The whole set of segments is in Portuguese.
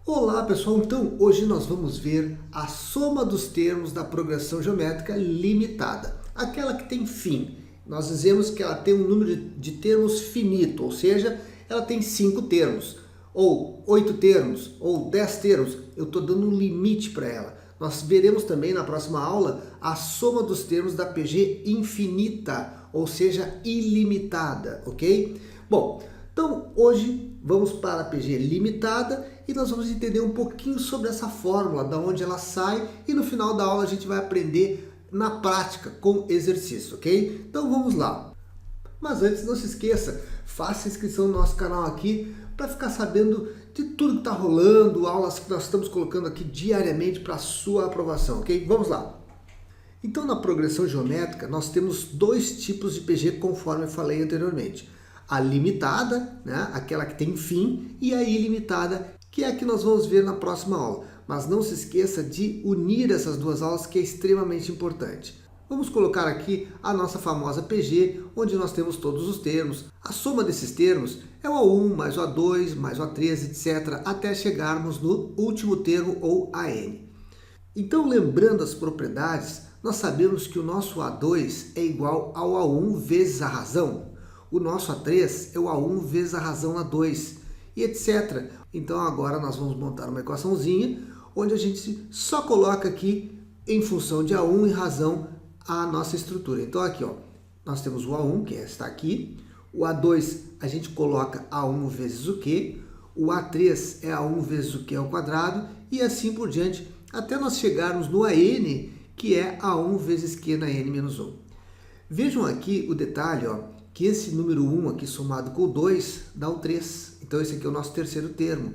Olá pessoal, então hoje nós vamos ver a soma dos termos da progressão geométrica limitada, aquela que tem fim. Nós dizemos que ela tem um número de termos finito, ou seja, ela tem 5 termos, ou 8 termos, ou 10 termos. Eu estou dando um limite para ela. Nós veremos também na próxima aula a soma dos termos da PG infinita, ou seja, ilimitada, ok? Bom, então hoje vamos para a PG limitada e nós vamos entender um pouquinho sobre essa fórmula, da onde ela sai, e no final da aula a gente vai aprender na prática com exercício, ok? Então vamos lá. Mas antes, não se esqueça, faça inscrição no nosso canal aqui para ficar sabendo de tudo que está rolando, aulas que nós estamos colocando aqui diariamente para a sua aprovação, ok? Vamos lá. Então na progressão geométrica nós temos dois tipos de PG conforme eu falei anteriormente. A limitada, né, aquela que tem fim, e a ilimitada, que é a que nós vamos ver na próxima aula. Mas não se esqueça de unir essas duas aulas, que é extremamente importante. Vamos colocar aqui a nossa famosa PG, onde nós temos todos os termos. A soma desses termos é o A1 mais o A2 mais o A3, etc., até chegarmos no último termo, ou AN. Então, lembrando as propriedades, nós sabemos que o nosso A2 é igual ao A1 vezes a razão. O nosso A3 é o A1 vezes a razão A2, e etc. Então agora nós vamos montar uma equaçãozinha, onde a gente só coloca aqui, em função de A1 e razão, a nossa estrutura. Então aqui, ó, nós temos o A1, que está aqui, o A2 a gente coloca A1 vezes o Q, o A3 é A1 vezes o Q ao quadrado, e assim por diante, até nós chegarmos no AN, que é A1 vezes Q na N menos 1. Vejam aqui o detalhe, ó, que esse número 1 aqui somado com o 2 dá o 3. Então esse aqui é o nosso terceiro termo.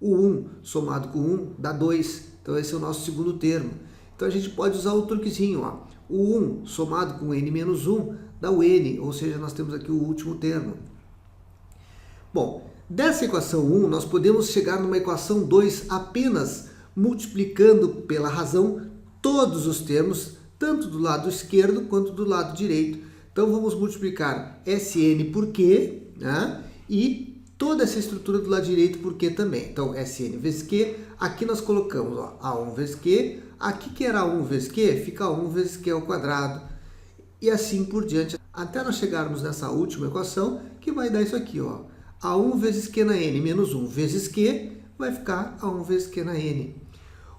O 1 somado com o 1 dá 2. Então esse é o nosso segundo termo. Então a gente pode usar o truquezinho, ó. O 1 somado com n menos 1 dá o n, ou seja, nós temos aqui o último termo. Bom, dessa equação 1 nós podemos chegar numa equação 2 apenas multiplicando pela razão todos os termos, tanto do lado esquerdo quanto do lado direito. Então vamos multiplicar Sn por Q, né? E toda essa estrutura do lado direito por Q também. Então Sn vezes Q, aqui nós colocamos, ó, A1 vezes Q, aqui que era A1 vezes Q, fica A1 vezes Q ao quadrado. E assim por diante, até nós chegarmos nessa última equação, que vai dar isso aqui, ó. A1 vezes Q na N menos 1 vezes Q, vai ficar A1 vezes Q na N.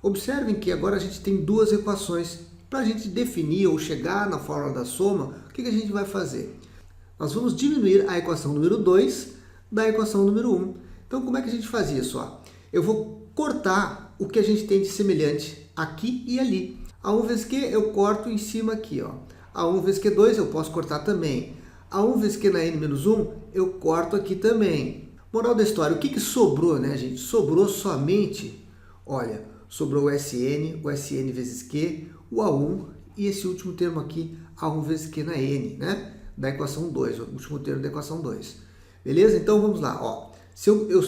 Observem que agora a gente tem duas equações. Para a gente definir ou chegar na fórmula da soma, o que a gente vai fazer? Nós vamos diminuir a equação número 2 da equação número 1. Então, como é que a gente faz isso? Ó? Eu vou cortar o que a gente tem de semelhante aqui e ali. A1 vezes Q eu corto em cima aqui. Ó. A1 vezes Q2 eu posso cortar também. A1 vezes Q na N menos 1 eu corto aqui também. Moral da história, o que sobrou, né, gente? Sobrou somente, olha, sobrou o Sn vezes Q, o A1 e esse último termo aqui, A1 vezes Q na N, né? Da equação 2, o último termo da equação 2. Beleza? Então vamos lá. Ó.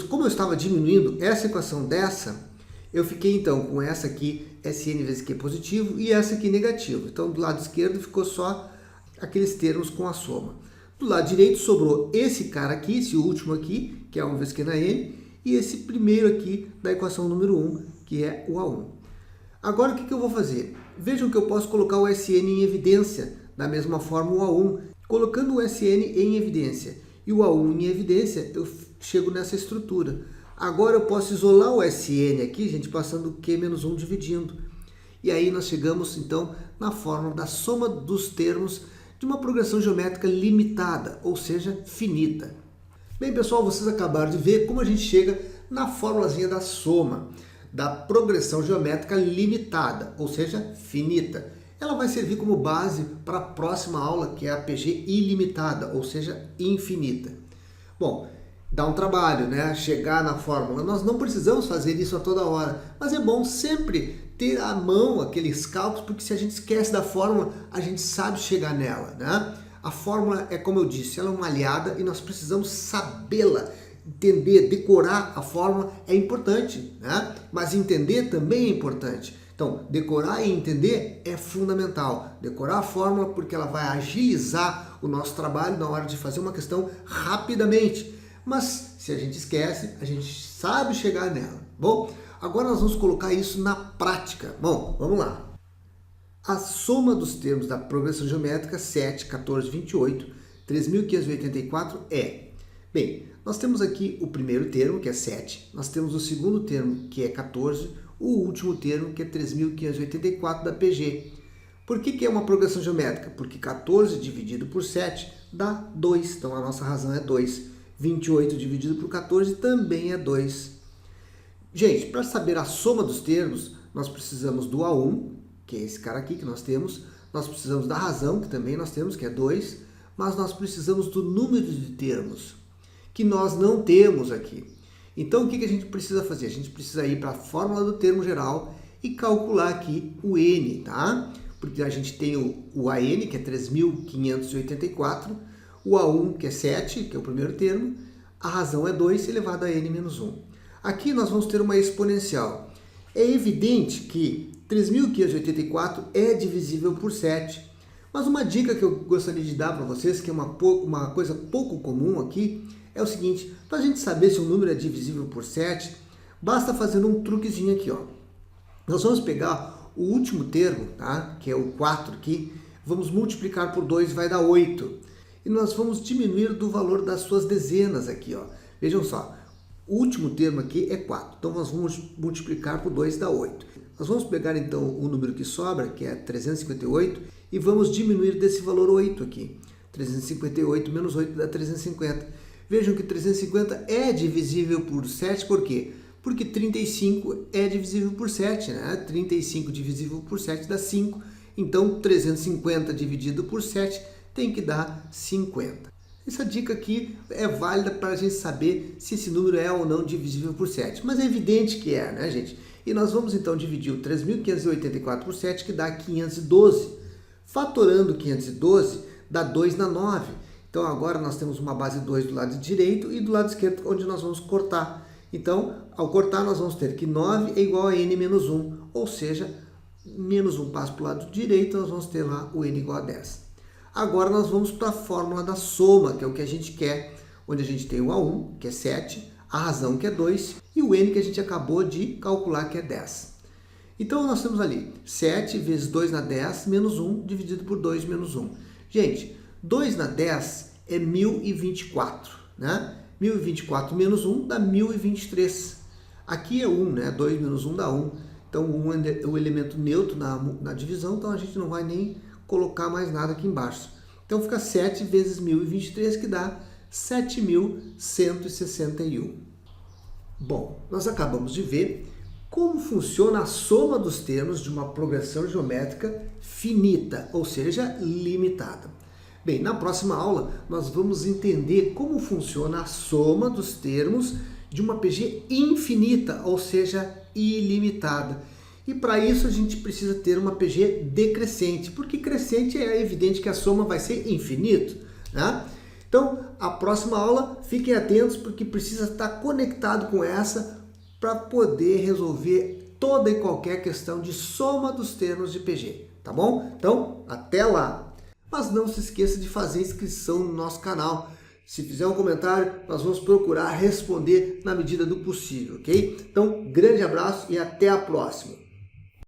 Como eu estava diminuindo essa equação dessa, eu fiquei então com essa aqui, Sn vezes Q positivo, e essa aqui negativo. Então do lado esquerdo ficou só aqueles termos com a soma. Do lado direito sobrou esse cara aqui, esse último aqui, que é A1 vezes Q na N, e esse primeiro aqui da equação número 1, que é o A1. Agora o que eu vou fazer? Vejam que eu posso colocar o Sn em evidência, da mesma forma o A1. Colocando o Sn em evidência e o A1 em evidência, eu chego nessa estrutura. Agora eu posso isolar o Sn aqui, gente, passando o Q menos 1 dividindo. E aí nós chegamos, então, na fórmula da soma dos termos de uma progressão geométrica limitada, ou seja, finita. Bem, pessoal, vocês acabaram de ver como a gente chega na formulazinha da soma da progressão geométrica limitada, ou seja, finita. Ela vai servir como base para a próxima aula, que é a PG ilimitada, ou seja, infinita. Bom, dá um trabalho, né? Chegar na fórmula. Nós não precisamos fazer isso a toda hora, mas é bom sempre ter à mão aqueles cálculos, porque se a gente esquece da fórmula, a gente sabe chegar nela, né? A fórmula é, como eu disse, ela é uma aliada e nós precisamos sabê-la. Entender, decorar a fórmula é importante, né? Mas entender também é importante. Então, decorar e entender é fundamental. Decorar a fórmula porque ela vai agilizar o nosso trabalho na hora de fazer uma questão rapidamente. Mas se a gente esquece, a gente sabe chegar nela. Bom, agora nós vamos colocar isso na prática. Bom, vamos lá. A soma dos termos da progressão geométrica 7, 14, 28, 3.584 é... Bem, nós temos aqui o primeiro termo, que é 7, nós temos o segundo termo, que é 14, o último termo, que é 3.584 da PG. Por que é uma progressão geométrica? Porque 14 dividido por 7 dá 2, então a nossa razão é 2. 28 dividido por 14 também é 2. Gente, para saber a soma dos termos, nós precisamos do A1, que é esse cara aqui que nós temos, nós precisamos da razão, que também nós temos, que é 2, mas nós precisamos do número de termos, que nós não temos aqui. Então, o que a gente precisa fazer? A gente precisa ir para a fórmula do termo geral e calcular aqui o N, tá? Porque a gente tem o AN, que é 3.584, o A1, que é 7, que é o primeiro termo, a razão é 2 elevado a N menos 1. Aqui nós vamos ter uma exponencial. É evidente que 3.584 é divisível por 7. Mas uma dica que eu gostaria de dar para vocês, que é uma coisa pouco comum aqui, é o seguinte: para a gente saber se um número é divisível por 7, basta fazer um truquezinho aqui, ó. Nós vamos pegar o último termo, tá? Que é o 4 aqui, vamos multiplicar por 2, vai dar 8. E nós vamos diminuir do valor das suas dezenas aqui, ó. Vejam só, o último termo aqui é 4, então nós vamos multiplicar por 2, dá 8. Nós vamos pegar então o número que sobra, que é 358, e vamos diminuir desse valor 8 aqui. 358 menos 8 dá 350. Vejam que 350 é divisível por 7, por quê? Porque 35 é divisível por 7, né? 35 divisível por 7 dá 5, então 350 dividido por 7 tem que dar 50. Essa dica aqui é válida para a gente saber se esse número é ou não divisível por 7, mas é evidente que é, né, gente? E nós vamos então dividir o 3.584 por 7, que dá 512. Fatorando 512 dá 2 na 9. Então agora nós temos uma base 2 do lado direito e do lado esquerdo onde nós vamos cortar. Então, ao cortar nós vamos ter que 9 é igual a n menos 1, ou seja, menos 1 passa para o lado direito, nós vamos ter lá o n igual a 10. Agora nós vamos para a fórmula da soma, que é o que a gente quer, onde a gente tem o A1, que é 7, a razão, que é 2, e o n que a gente acabou de calcular, que é 10. Então nós temos ali 7 vezes 2 na 10 menos 1 dividido por 2 menos 1. Gente, 2 na 10 é 1024, né? 1024 menos 1 dá 1023. Aqui é 1, né? 2 menos 1 dá 1. Então 1 é o elemento neutro na divisão, então a gente não vai nem colocar mais nada aqui embaixo. Então fica 7 vezes 1023, que dá 7.161. Bom, nós acabamos de ver como funciona a soma dos termos de uma progressão geométrica finita, ou seja, limitada. Bem, na próxima aula nós vamos entender como funciona a soma dos termos de uma PG infinita, ou seja, ilimitada. E para isso a gente precisa ter uma PG decrescente, porque crescente é evidente que a soma vai ser infinito, né? Então, a próxima aula, fiquem atentos, porque precisa estar conectado com essa para poder resolver toda e qualquer questão de soma dos termos de PG, tá bom? Então, até lá! Mas não se esqueça de fazer inscrição no nosso canal. Se fizer um comentário, nós vamos procurar responder na medida do possível, ok? Então, grande abraço e até a próxima!